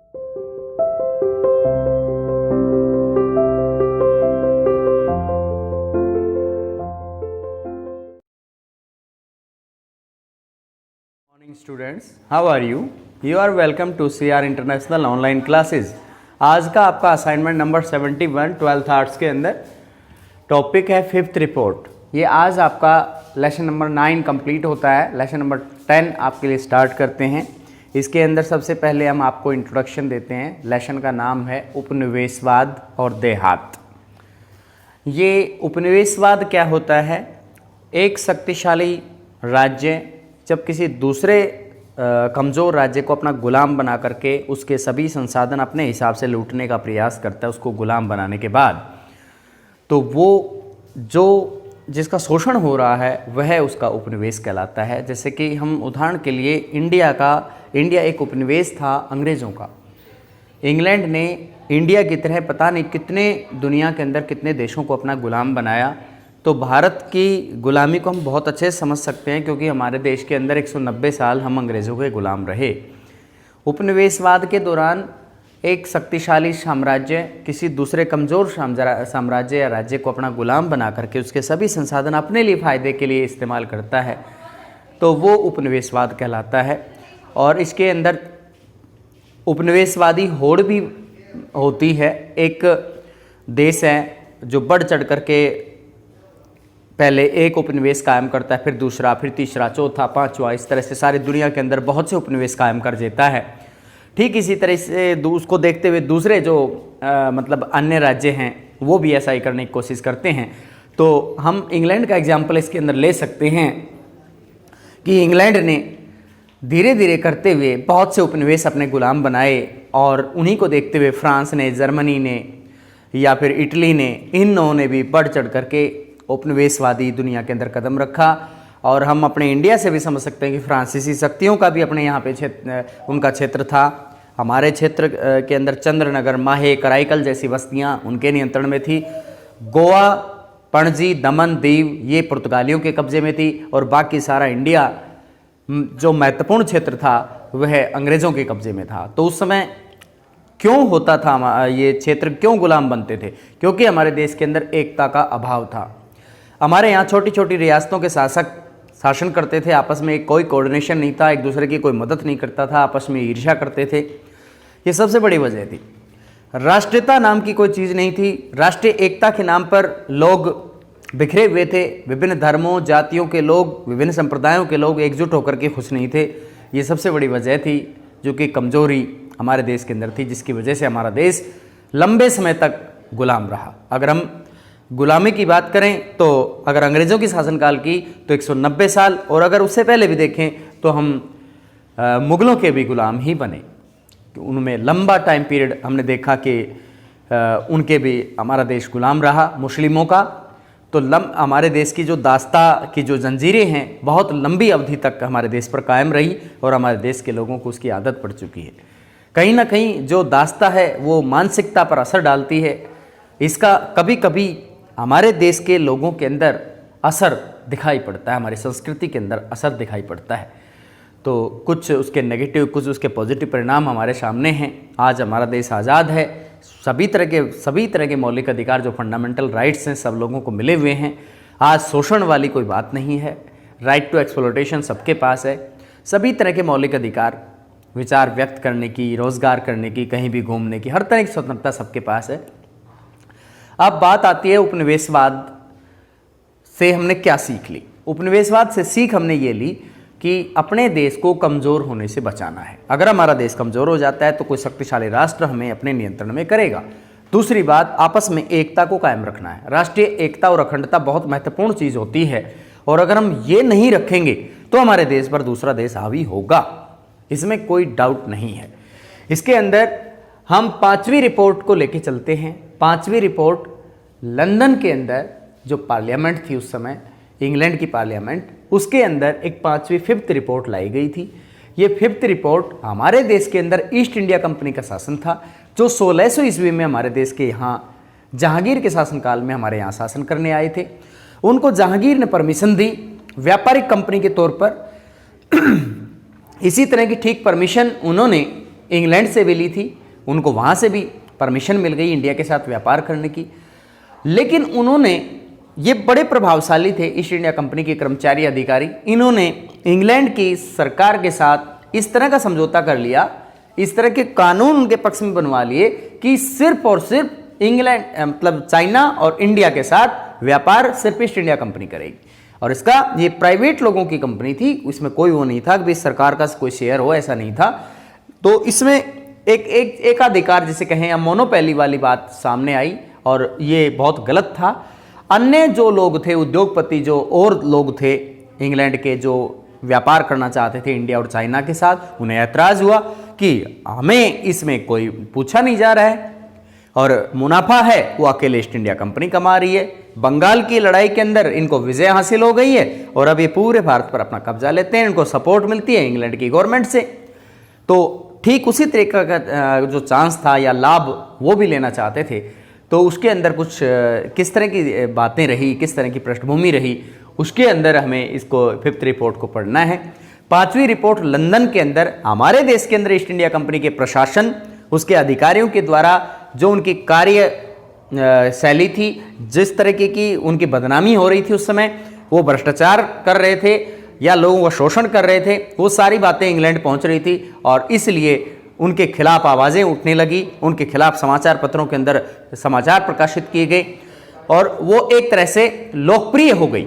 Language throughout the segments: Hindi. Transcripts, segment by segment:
Morning students, how are you? You are welcome to CR International online classes. आज का आपका असाइनमेंट नंबर 71 12th आर्ट्स के अंदर टॉपिक है फिफ्थ रिपोर्ट। ये आज आपका लेसन नंबर 9 कंप्लीट होता है। लेसन नंबर 10 आपके लिए स्टार्ट करते हैं। इसके अंदर सबसे पहले हम आपको इंट्रोडक्शन देते हैं। लेसन का नाम है उपनिवेशवाद और देहात। ये उपनिवेशवाद क्या होता है? एक शक्तिशाली राज्य जब किसी दूसरे कमज़ोर राज्य को अपना गुलाम बना करके उसके सभी संसाधन अपने हिसाब से लूटने का प्रयास करता है, उसको गुलाम बनाने के बाद, तो वो जो जिसका शोषण हो रहा है वह उसका उपनिवेश कहलाता है। जैसे कि हम उदाहरण के लिए इंडिया एक उपनिवेश था अंग्रेज़ों का। इंग्लैंड ने इंडिया की तरह पता नहीं कितने दुनिया के अंदर कितने देशों को अपना गुलाम बनाया। तो भारत की गुलामी को हम बहुत अच्छे से समझ सकते हैं, क्योंकि हमारे देश के अंदर 190 साल हम अंग्रेज़ों के गुलाम रहे। उपनिवेशवाद के दौरान एक शक्तिशाली साम्राज्य किसी दूसरे कमज़ोर साम्राज्य या राज्य को अपना गुलाम बना करके उसके सभी संसाधन अपने लिए फ़ायदे के लिए इस्तेमाल करता है, तो वो उपनिवेशवाद कहलाता है। और इसके अंदर उपनिवेशवादी होड़ भी होती है। एक देश है जो बढ़ चढ़ करके पहले एक उपनिवेश कायम करता है, फिर दूसरा, फिर तीसरा, चौथा, पांचवा, इस तरह से सारी दुनिया के अंदर बहुत से उपनिवेश कायम कर देता है। ठीक इसी तरह से उसको देखते हुए दूसरे जो मतलब अन्य राज्य हैं वो भी ऐसा ही करने की कोशिश करते हैं। तो हम इंग्लैंड का एग्जाम्पल इसके अंदर ले सकते हैं कि इंग्लैंड ने धीरे धीरे करते हुए बहुत से उपनिवेश अपने गुलाम बनाए, और उन्हीं को देखते हुए फ्रांस ने, जर्मनी ने या फिर इटली ने, इन लोगों ने भी बढ़ चढ़ करके उपनिवेशवादी दुनिया के अंदर कदम रखा। और हम अपने इंडिया से भी समझ सकते हैं कि फ्रांसीसी शक्तियों का भी अपने यहाँ पे उनका क्षेत्र था। हमारे क्षेत्र के अंदर चंद्रनगर, माहे, कराईकल जैसी बस्तियाँ उनके नियंत्रण में थी। गोवा, पणजी, दमन, दीव ये पुर्तगालियों के कब्जे में थी, और बाकी सारा इंडिया जो महत्वपूर्ण क्षेत्र था वह अंग्रेज़ों के कब्जे में था। तो उस समय क्यों होता था ये क्षेत्र, क्यों गुलाम बनते थे? क्योंकि हमारे देश के अंदर एकता का अभाव था। हमारे यहाँ छोटी छोटी रियासतों के शासक शासन करते थे, आपस में कोई कोऑर्डिनेशन नहीं था, एक दूसरे की कोई मदद नहीं करता था, आपस में ईर्ष्या करते थे। ये सबसे बड़ी वजह थी। राष्ट्रीयता नाम की कोई चीज़ नहीं थी। राष्ट्रीय एकता के नाम पर लोग बिखरे हुए थे। विभिन्न धर्मों, जातियों के लोग, विभिन्न संप्रदायों के लोग एकजुट होकर के खुश नहीं थे। ये सबसे बड़ी वजह थी, जो कि कमज़ोरी हमारे देश के अंदर थी, जिसकी वजह से हमारा देश लंबे समय तक गुलाम रहा। अगर हम गुलामी की बात करें तो अगर अंग्रेज़ों की शासनकाल की तो 190 साल, और अगर उससे पहले भी देखें तो हम मुग़लों के भी गुलाम ही बने। उनमें लंबा टाइम पीरियड हमने देखा कि उनके भी हमारा देश गुलाम रहा, मुस्लिमों का। तो हमारे देश की जो दास्ता की जो जंजीरें हैं बहुत लंबी अवधि तक हमारे देश पर कायम रही, और हमारे देश के लोगों को उसकी आदत पड़ चुकी है। कहीं ना कहीं जो दास्ता है वो मानसिकता पर असर डालती है। इसका कभी कभी हमारे देश के लोगों के अंदर असर दिखाई पड़ता है, हमारी संस्कृति के अंदर असर दिखाई पड़ता है। तो कुछ उसके नेगेटिव, कुछ उसके पॉजिटिव परिणाम हमारे सामने हैं। आज हमारा देश आज़ाद है, सभी तरह के मौलिक अधिकार जो फंडामेंटल राइट्स हैं सब लोगों को मिले हुए हैं। आज शोषण वाली कोई बात नहीं है। राइट टू एक्सप्लॉयटेशन सबके पास है। सभी तरह के मौलिक अधिकार, विचार व्यक्त करने की, रोज़गार करने की, कहीं भी घूमने की, हर तरह की स्वतंत्रता सबके पास है। अब बात आती है उपनिवेशवाद से हमने क्या सीख ली। उपनिवेशवाद से सीख हमने ये ली कि अपने देश को कमज़ोर होने से बचाना है। अगर हमारा देश कमज़ोर हो जाता है तो कोई शक्तिशाली राष्ट्र हमें अपने नियंत्रण में करेगा। दूसरी बात, आपस में एकता को कायम रखना है। राष्ट्रीय एकता और अखंडता बहुत महत्वपूर्ण चीज़ होती है, और अगर हम ये नहीं रखेंगे तो हमारे देश पर दूसरा देश हावी होगा, इसमें कोई डाउट नहीं है। इसके अंदर हम 5वीं रिपोर्ट को लेके चलते हैं। 5वीं रिपोर्ट लंदन के अंदर जो पार्लियामेंट थी उस समय, इंग्लैंड की पार्लियामेंट, उसके अंदर एक 5वीं 5th रिपोर्ट लाई गई थी। ये 5th रिपोर्ट हमारे देश के अंदर ईस्ट इंडिया कंपनी का शासन था, जो 1600 ईस्वी में हमारे देश के यहाँ जहांगीर के शासनकाल में हमारे यहाँ शासन करने आए थे। उनको जहांगीर ने परमिशन दी व्यापारिक कंपनी के तौर पर। इसी तरह की ठीक परमिशन उन्होंने इंग्लैंड से भी ली थी, उनको वहाँ से भी परमिशन मिल गई इंडिया के साथ व्यापार करने की। लेकिन उन्होंने, ये बड़े प्रभावशाली थे ईस्ट इंडिया कंपनी के कर्मचारी अधिकारी, इन्होंने इंग्लैंड की सरकार के साथ इस तरह का समझौता कर लिया, इस तरह के कानून उनके पक्ष में बनवा लिए कि सिर्फ और सिर्फ इंग्लैंड मतलब चाइना और इंडिया के साथ व्यापार सिर्फ ईस्ट इंडिया कंपनी करेगी। और इसका, ये प्राइवेट लोगों की कंपनी थी, इसमें कोई वो नहीं था कि सरकार का कोई शेयर हो, ऐसा नहीं था। तो इसमें एक अधिकार जिसे कहें या मोनोपोली वाली बात सामने आई और ये बहुत गलत था। अन्य जो लोग थे, उद्योगपति जो और लोग थे इंग्लैंड के, जो व्यापार करना चाहते थे इंडिया और चाइना के साथ, उन्हें ऐतराज हुआ कि हमें इसमें कोई पूछा नहीं जा रहा है और मुनाफा है वो अकेले ईस्ट इंडिया कंपनी कमा रही है। बंगाल की लड़ाई के अंदर इनको विजय हासिल हो गई है और अब ये पूरे भारत पर अपना कब्जा लेते हैं, इनको सपोर्ट मिलती है इंग्लैंड की गवर्नमेंट से। तो ठीक उसी तरीके का जो चांस था या लाभ वो भी लेना चाहते थे। तो उसके अंदर कुछ किस तरह की बातें रही, किस तरह की पृष्ठभूमि रही, उसके अंदर हमें इसको 5th रिपोर्ट को पढ़ना है। 5वीं रिपोर्ट लंदन के अंदर हमारे देश के अंदर ईस्ट इंडिया कंपनी के प्रशासन, उसके अधिकारियों के द्वारा जो उनकी कार्य शैली थी, जिस तरीके की उनकी बदनामी हो रही थी उस समय, वो भ्रष्टाचार कर रहे थे या लोगों का शोषण कर रहे थे, वो सारी बातें इंग्लैंड पहुंच रही थी और इसलिए उनके खिलाफ आवाज़ें उठने लगी, उनके खिलाफ समाचार पत्रों के अंदर समाचार प्रकाशित किए गए और वो एक तरह से लोकप्रिय हो गई।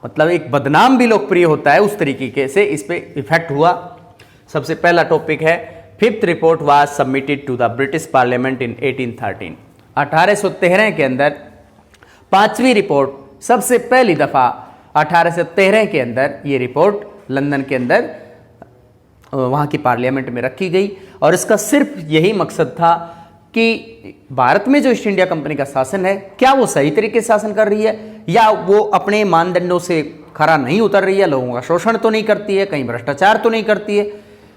मतलब एक बदनाम भी लोकप्रिय होता है, उस तरीके से इस पे इफेक्ट हुआ। सबसे पहला टॉपिक है 5th report was submitted to the British parliament in 1813। 1813 के अंदर 5वीं रिपोर्ट सबसे पहली दफा 1813 के अंदर ये रिपोर्ट लंदन के अंदर वहाँ की पार्लियामेंट में रखी गई और इसका सिर्फ यही मकसद था कि भारत में जो ईस्ट इंडिया कंपनी का शासन है, क्या वो सही तरीके से शासन कर रही है या वो अपने मानदंडों से खरा नहीं उतर रही है, लोगों का शोषण तो नहीं करती है, कहीं भ्रष्टाचार तो नहीं करती है,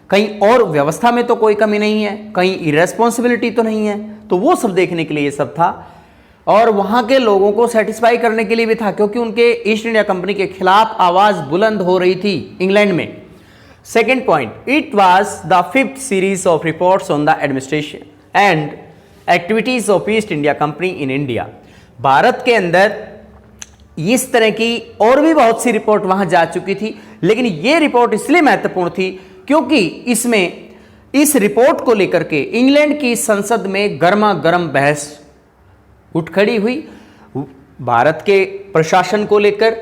कहीं और व्यवस्था में तो कोई कमी नहीं है, कहीं इरेस्पॉन्सिबिलिटी तो नहीं है। तो वो सब देखने के लिए ये सब था और वहाँ के लोगों को सेटिस्फाई करने के लिए भी था, क्योंकि उनके ईस्ट इंडिया कंपनी के खिलाफ आवाज़ बुलंद हो रही थी इंग्लैंड में। Second point, it was the 5th series of reports on the administration and activities of east India company in India. Bharat के अंदर इस तरह की और भी बहुत सी रिपोर्ट वहां जा चुकी थी, लेकिन यह रिपोर्ट इसलिए महत्वपूर्ण थी क्योंकि इसमें इस रिपोर्ट को लेकर के इंग्लैंड की संसद में गर्मा गर्म बहस उठ खड़ी हुई। भारत के प्रशासन को लेकर,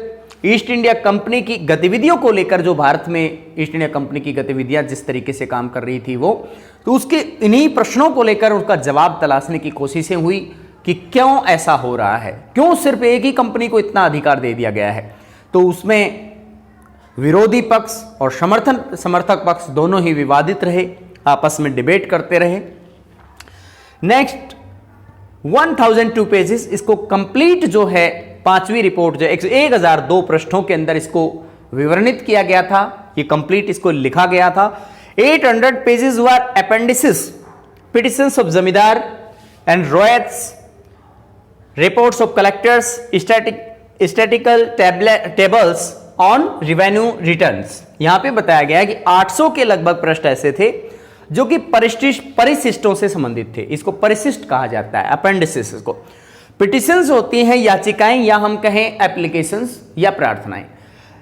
ईस्ट इंडिया कंपनी की गतिविधियों को लेकर, जो भारत में ईस्ट इंडिया कंपनी की गतिविधियां जिस तरीके से काम कर रही थी वो, तो उसके इन्हीं प्रश्नों को लेकर उसका जवाब तलाशने की कोशिशें हुई कि क्यों ऐसा हो रहा है, क्यों सिर्फ एक ही कंपनी को इतना अधिकार दे दिया गया है। तो उसमें विरोधी पक्ष और समर्थक पक्ष दोनों ही विवादित रहे, आपस में डिबेट करते रहे। नेक्स्ट 1002 पेजेस, इसको कंप्लीट जो है 5वीं रिपोर्ट जो 1002 पृष्ठों के अंदर इसको विवरणित किया गया था, ये कंप्लीट इसको लिखा गया था। 800 pages were appendices, petitions of zamindar and riots, reports of collectors, statistical tables on revenue returns. यहां पे बताया गया है कि 800 के लगभग पृष्ठ ऐसे थे जो कि परिशिष्टों से संबंधित थे। इसको परिशिष्ट कहा जाता है, अपेंडिसेस को। पिटिशंस होती हैं याचिकाएं या हम कहें एप्लीकेशंस या प्रार्थनाएं।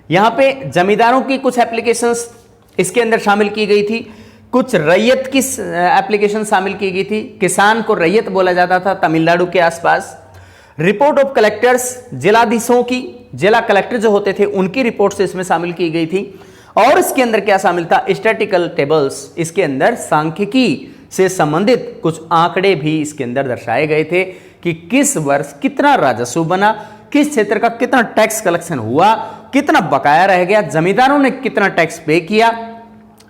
यहां पे जमींदारों की कुछ एप्लीकेशंस इसके अंदर शामिल की गई थी, कुछ रैयत की एप्लीकेशन शामिल की गई थी। किसान को रैयत बोला जाता था तमिलनाडु के आसपास। रिपोर्ट ऑफ कलेक्टर्स, जिलाधीशों की, जिला कलेक्टर जो होते थे उनकी रिपोर्ट से इसमें शामिल की गई थी। और इसके अंदर क्या शामिल था, स्टैटिकल टेबल्स, इसके अंदर सांख्यिकी से संबंधित कुछ आंकड़े भी इसके अंदर दर्शाए गए थे कि किस वर्ष कितना राजस्व बना, किस क्षेत्र का कितना टैक्स कलेक्शन हुआ, कितना बकाया रह गया, जमींदारों ने कितना टैक्स पे किया,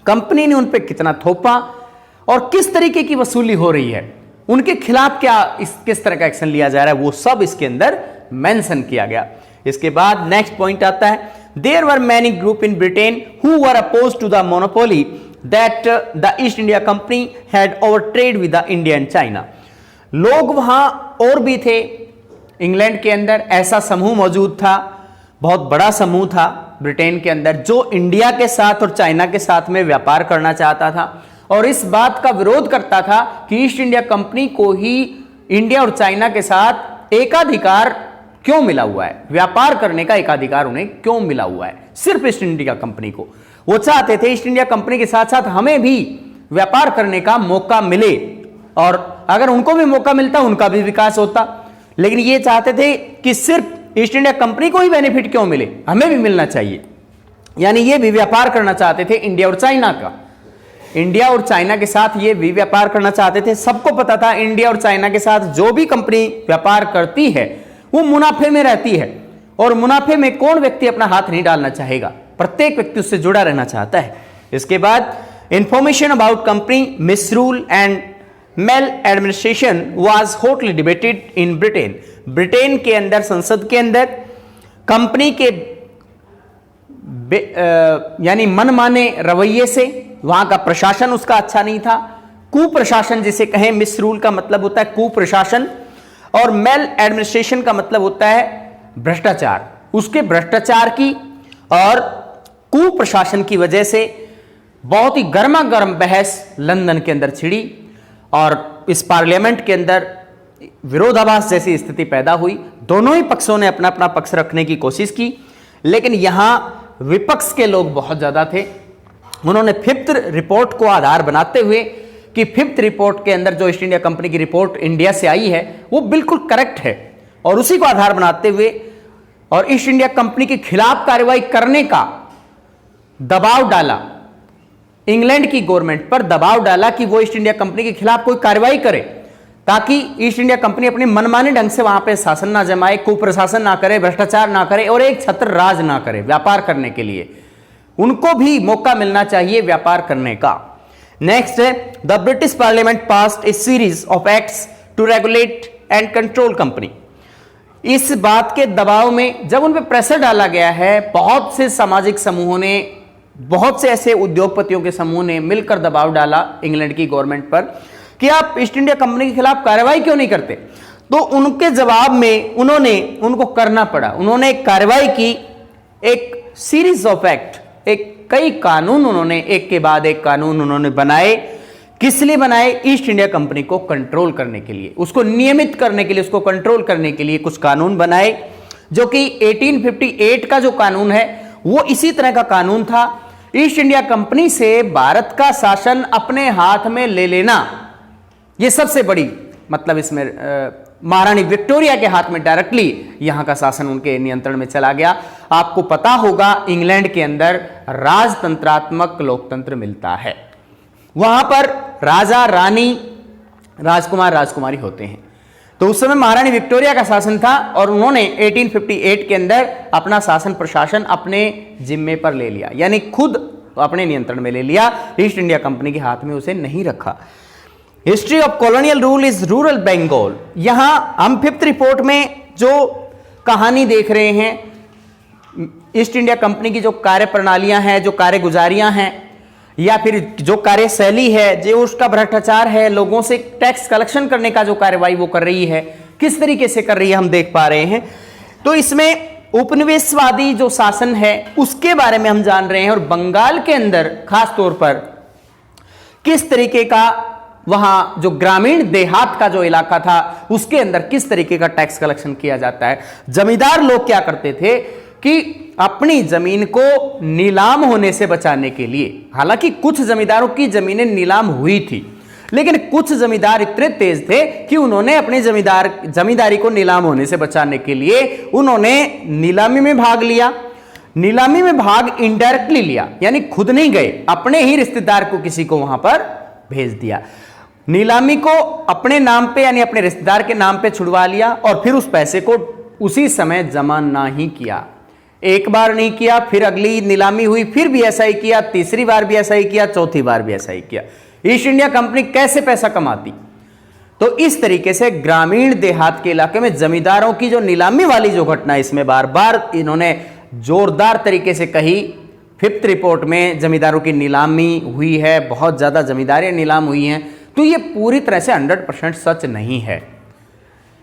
कंपनी ने उन पे कितना थोपा और किस तरीके की वसूली हो रही है, उनके खिलाफ क्या किस तरह का एक्शन लिया जा रहा है, वो सब इसके अंदर मेंशन किया गया। इसके बाद नेक्स्ट पॉइंट आता है, there were many group in Britain who were opposed to the monopoly that the East India Company had overtrade with the India and China. लोग वहां और भी थे इंग्लैंड के अंदर, ऐसा समूह मौजूद था, बहुत बड़ा समूह था ब्रिटेन के अंदर, जो इंडिया के साथ और चाइना के साथ में व्यापार करना चाहता था। और इस बात का विरोध करता था कि ईस्ट इंडिया कंपनी को ही इंडिया और चाइना के साथ एकाधिकार क्यों मिला हुआ है, व्यापार करने का एकाधिकार उन्हें क्यों मिला हुआ है, सिर्फ ईस्ट इंडिया कंपनी को। वो चाहते थे ईस्ट इंडिया कंपनी के साथ साथ हमें भी व्यापार करने का मौका मिले, और अगर उनको भी मौका मिलता उनका भी विकास होता। लेकिन ये चाहते थे कि सिर्फ ईस्ट इंडिया कंपनी को ही बेनिफिट क्यों मिले, हमें भी मिलना चाहिए। यानी ये भी व्यापार करना चाहते थे इंडिया और चाइना का, इंडिया और चाइना के साथ ये भी व्यापार करना चाहते थे। सबको पता था इंडिया और चाइना के साथ जो भी कंपनी व्यापार करती है वो मुनाफे में रहती है, और मुनाफे में कौन व्यक्ति अपना हाथ नहीं डालना चाहेगा, प्रत्येक व्यक्ति उससे जुड़ा रहना चाहता है। इसके बाद information about company misrule and maladministration was hotly debated in Britain. Britain के अंदर, संसद के अंदर कंपनी के यानी मनमाने रवैये से, वहां का प्रशासन उसका अच्छा नहीं था, कुप्रशासन जिसे कहें, मिसरूल का मतलब होता है कुप्रशासन, और मेल एडमिनिस्ट्रेशन का मतलब होता है भ्रष्टाचार। उसके भ्रष्टाचार की और कुप्रशासन की वजह से बहुत ही गर्मा गर्म बहस लंदन के अंदर छिड़ी, और इस पार्लियामेंट के अंदर विरोधाभास जैसी स्थिति पैदा हुई। दोनों ही पक्षों ने अपना अपना पक्ष रखने की कोशिश की, लेकिन यहां विपक्ष के लोग बहुत ज्यादा थे। उन्होंने फिफ्थ रिपोर्ट को आधार बनाते हुए कि फिफ्थ रिपोर्ट के अंदर जो ईस्ट इंडिया कंपनी की रिपोर्ट इंडिया से आई है वो बिल्कुल करेक्ट है, और उसी को आधार बनाते हुए और ईस्ट इंडिया कंपनी के खिलाफ कार्रवाई करने का दबाव डाला, इंग्लैंड की गवर्नमेंट पर दबाव डाला कि वो ईस्ट इंडिया कंपनी के खिलाफ कोई कार्रवाई करे, ताकि ईस्ट इंडिया कंपनी अपनी मनमाने ढंग से वहां पे शासन ना जमाए, कुप्रशासन ना करे, भ्रष्टाचार ना करे और एक छत्र राज ना करे व्यापार करने के लिए। उनको भी मौका मिलना चाहिए व्यापार करने का। नेक्स्ट है, the British parliament passed a series of acts to regulate and control company. इस बात के दबाव में जब उन पर प्रेशर डाला गया है, बहुत से सामाजिक समूहों ने, बहुत से ऐसे उद्योगपतियों के समूह ने मिलकर दबाव डाला इंग्लैंड की गवर्नमेंट पर कि आप ईस्ट इंडिया कंपनी के खिलाफ कार्रवाई क्यों नहीं करते। तो उनके जवाब में उनको करना पड़ा, उन्होंने एक कार्रवाई की, एक सीरीज ऑफ एक्ट, एक कई कानून उन्होंने एक के बाद एक कानून उन्होंने बनाए। किस लिए बनाए? ईस्ट इंडिया कंपनी को कंट्रोल करने के लिए, उसको नियमित करने के लिए, उसको कंट्रोल करने के लिए कुछ कानून बनाए, जो कि 1858 का जो कानून है वो इसी तरह का कानून था। ईस्ट इंडिया कंपनी से भारत का शासन अपने हाथ में ले लेना, ये सबसे बड़ी मतलब इसमें महारानी विक्टोरिया के हाथ में डायरेक्टली यहां का शासन उनके नियंत्रण में चला गया। आपको पता होगा इंग्लैंड के अंदर राजतंत्रात्मक लोकतंत्र मिलता है, वहां पर राजा रानी, राजकुमार राजकुमारी होते हैं। तो उस समय महारानी विक्टोरिया का शासन था और उन्होंने 1858 के अंदर अपना शासन प्रशासन अपने जिम्मे पर ले लिया, यानी खुद अपने नियंत्रण में ले लिया, ईस्ट इंडिया कंपनी के हाथ में उसे नहीं रखा। History of colonial rule is rural Bengal. यहां हम फिफ्थ रिपोर्ट में जो कहानी देख रहे हैं, ईस्ट इंडिया कंपनी की जो कार्य प्रणालियां हैं, जो कार्यगुजारियां हैं, या फिर जो कार्यशैली है, जो उसका भ्रष्टाचार है, लोगों से टैक्स कलेक्शन करने का जो कार्यवाही वो कर रही है, किस तरीके से कर रही है हम देख पा रहे हैं। तो इसमें उपनिवेशवादी जो शासन है उसके बारे में हम जान रहे हैं, और बंगाल के अंदर खास तौर पर किस तरीके का वहां जो ग्रामीण देहात का जो इलाका था उसके अंदर किस तरीके का टैक्स कलेक्शन किया जाता है। जमींदार लोग क्या करते थे कि अपनी जमीन को नीलाम होने से बचाने के लिए, हालांकि कुछ जमींदारों की जमीनें नीलाम हुई थी, लेकिन कुछ जमींदार इतने तेज थे कि उन्होंने अपनी जमींदारी को नीलाम होने से बचाने के लिए उन्होंने नीलामी में भाग लिया। नीलामी में भाग इनडायरेक्टली लिया, यानी खुद नहीं गए, अपने ही रिश्तेदार को किसी को वहां पर भेज दिया। नीलामी को अपने नाम पे यानी अपने रिश्तेदार के नाम पे छुड़वा लिया, और फिर उस पैसे को उसी समय जमा ना ही किया। एक बार नहीं किया, फिर अगली नीलामी हुई, फिर भी ऐसा ही किया, तीसरी बार भी ऐसा ही किया, चौथी बार भी ऐसा ही किया। ईस्ट इंडिया कंपनी कैसे पैसा कमाती? तो इस तरीके से ग्रामीण देहात के इलाके में जमींदारों की जो नीलामी वाली जो घटना, इसमें बार बार इन्होंने जोरदार तरीके से कही। फिफ्थ रिपोर्ट में जमींदारों की नीलामी हुई है, बहुत ज्यादा जमींदारियां नीलाम हुई हैं, तो ये पूरी तरह से 100% सच नहीं है।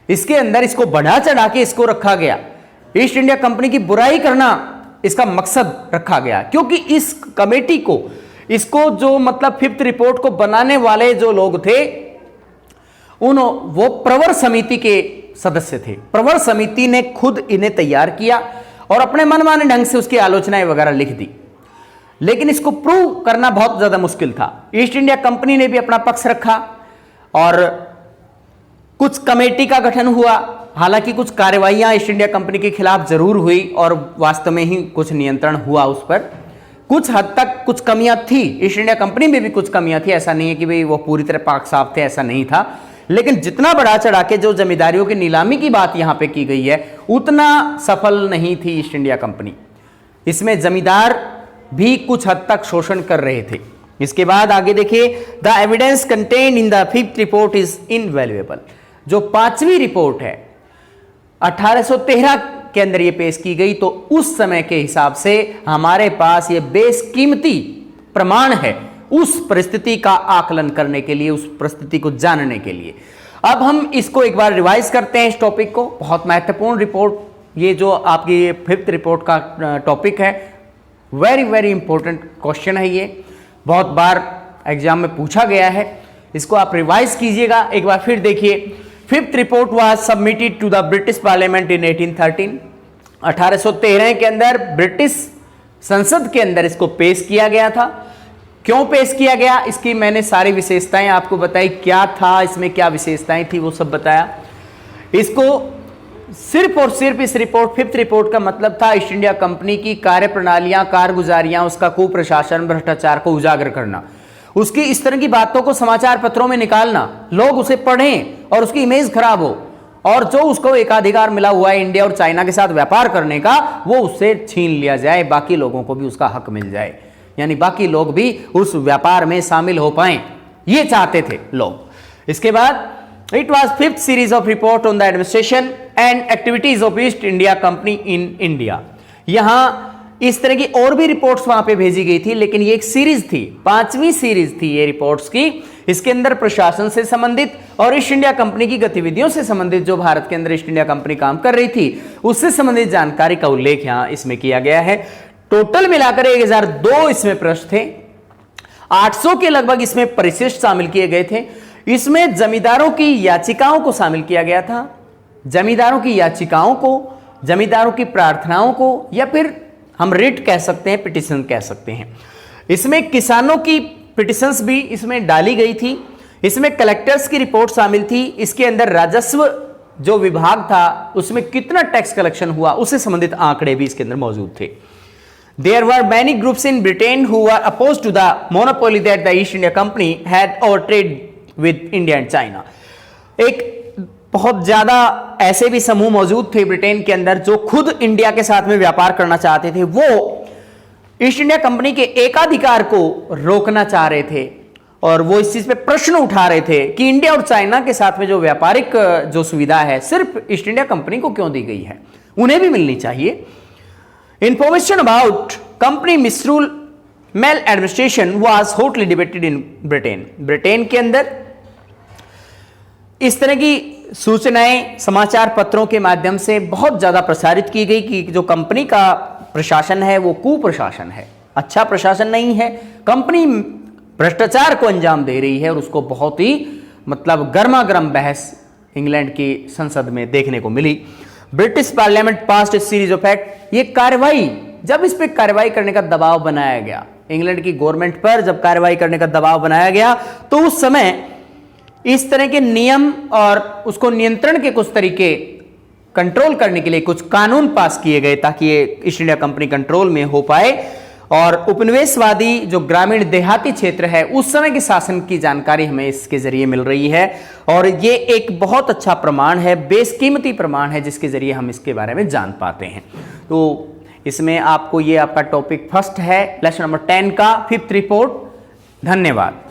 इसके अंदर इसको बढ़ा चढ़ा के इसको रखा गया, ईस्ट इंडिया कंपनी की बुराई करना इसका मकसद रखा गया, क्योंकि इस कमेटी को इसको जो मतलब फिफ्थ रिपोर्ट को बनाने वाले जो लोग थे वो प्रवर समिति के सदस्य थे। प्रवर समिति ने खुद इन्हें तैयार किया और अपने मनमाने ढंग से उसकी आलोचनाएं वगैरह लिख दी, लेकिन इसको प्रूव करना बहुत ज्यादा मुश्किल था। ईस्ट इंडिया कंपनी ने भी अपना पक्ष रखा और कुछ कमेटी का गठन हुआ। हालांकि कुछ कार्रवाइयां ईस्ट इंडिया कंपनी के खिलाफ जरूर हुई और वास्तव में ही कुछ नियंत्रण हुआ उस पर। कुछ हद तक कुछ कमियां थी, ईस्ट इंडिया कंपनी में भी कुछ कमियां थी, ऐसा नहीं है कि भाई वो पूरी तरह पाक साफ थे, ऐसा नहीं था। लेकिन जितना बढ़ा चढ़ा के जो जमींदारियों की नीलामी की बात यहां पे की गई है उतना सफल नहीं थी ईस्ट इंडिया कंपनी। इसमें जमींदार भी कुछ हद तक शोषण कर रहे थे। इसके बाद आगे देखिए, the evidence contained in the fifth report is invaluable. जो पांचवी रिपोर्ट है 1813 के अंदर ये पेश की गई, तो उस समय के हिसाब से हमारे पास ये बेशकीमती प्रमाण है उस परिस्थिति का आकलन करने के लिए, उस परिस्थिति को जानने के लिए। अब हम इसको एक बार रिवाइज करते हैं इस टॉपिक को। बहुत महत्वपूर्ण रिपोर्ट, ये जो आपकी फिफ्थ रिपोर्ट का टॉपिक है, वेरी वेरी इंपॉर्टेंट क्वेश्चन है। ये बहुत बार एग्जाम में पूछा गया है, इसको आप रिवाइज कीजिएगा एक बार फिर देखिए। Fifth report was submitted to the British parliament in 1813। 1813 के अंदर ब्रिटिश संसद के अंदर इसको पेश किया गया था। क्यों पेश किया गया, इसकी मैंने सारी विशेषताएं आपको बताई, क्या था इसमें, क्या विशेषताएं थी, वो सब बताया। इसको सिर्फ और सिर्फ इस रिपोर्ट, फिफ्थ रिपोर्ट का मतलब था ईस्ट इंडिया कंपनी की कार्यप्रणालियां, कारगुजारियां, उसका कुप्रशासन, भ्रष्टाचार को उजागर करना, उसकी इस तरह की बातों को समाचार पत्रों में निकालना, लोग उसे पढ़ें और उसकी इमेज खराब हो, और जो उसको एकाधिकार मिला हुआ है इंडिया और चाइना के साथ व्यापार करने का, वो उससे छीन लिया जाए, बाकी लोगों को भी उसका हक मिल जाए, यानी बाकी लोग भी उस व्यापार में शामिल हो पाए, ये चाहते थे लोग। इसके बाद it was fifth series of report on the administration and activities of east India company in India. यहां इस तरह की और भी रिपोर्ट्स वहां पे भेजी गई थी, लेकिन ये एक सीरीज थी, पांचवी सीरीज थी ये रिपोर्ट्स की। इसके अंदर प्रशासन से संबंधित और ईस्ट इंडिया कंपनी की गतिविधियों से संबंधित, जो भारत के अंदर ईस्ट इंडिया कंपनी काम कर रही थी, उससे संबंधित जानकारी का उल्लेख यहां इसमें किया गया है। टोटल मिलाकर 1002 इसमें प्रश्न थे, 800 के लगभग इसमें परिशिष्ट शामिल किए गए थे। इसमें जमींदारों की याचिकाओं को शामिल किया गया था, जमींदारों की याचिकाओं को, जमींदारों की प्रार्थनाओं को, या फिर हम रिट कह सकते हैं, पिटिशन कह सकते हैं। इसमें किसानों की पिटिशंस भी इसमें डाली गई थी। इसमें कलेक्टर्स की रिपोर्ट शामिल थी। इसके अंदर राजस्व जो विभाग था उसमें कितना टैक्स कलेक्शन हुआ उससे संबंधित आंकड़े भी इसके अंदर मौजूद थे। There were many groups in Britain who were opposed to the monopoly that the East India Company had over trade with India and China. एक बहुत ज्यादा ऐसे भी समूह मौजूद थे ब्रिटेन के अंदर जो खुद इंडिया के साथ में व्यापार करना चाहते थे। वो ईस्ट इंडिया कंपनी के एकाधिकार को रोकना चाह रहे थे और वो इस चीज पे प्रश्न उठा रहे थे कि इंडिया और चाइना के साथ में जो व्यापारिक जो सुविधा है सिर्फ ईस्ट इंडिया कंपनी को क्यों दी गई है, उन्हें भी मिलनी चाहिए। Information about company misrule maladministration was hotly debated in Britain. Britain के अंदर इस तरह की सूचनाएं समाचार पत्रों के माध्यम से बहुत ज्यादा प्रसारित की गई कि जो कंपनी का प्रशासन है वो कुप्रशासन है, अच्छा प्रशासन नहीं है, कंपनी भ्रष्टाचार को अंजाम दे रही है। और उसको बहुत ही मतलब गर्मा गर्म बहस इंग्लैंड की संसद में देखने को मिली। British parliament passed a series of act. ये कार्रवाई, जब इस पे कार्रवाई करने का दबाव बनाया गया, इंग्लैंड की गवर्नमेंट पर जब कार्रवाई करने का दबाव बनाया गया, तो उस समय इस तरह के नियम और उसको नियंत्रण के कुछ तरीके कंट्रोल करने के लिए कुछ कानून पास किए गए ताकि ये ईस्ट इंडिया कंपनी कंट्रोल में हो पाए। और उपनिवेशवादी जो ग्रामीण देहाती क्षेत्र है उस समय के शासन की जानकारी हमें इसके जरिए मिल रही है। और ये एक बहुत अच्छा प्रमाण है, बेशकीमती प्रमाण है, जिसके जरिए हम इसके बारे में जान पाते हैं। तो इसमें आपको ये आपका टॉपिक फर्स्ट है लेसन नंबर 10 का फिफ्थ रिपोर्ट। धन्यवाद।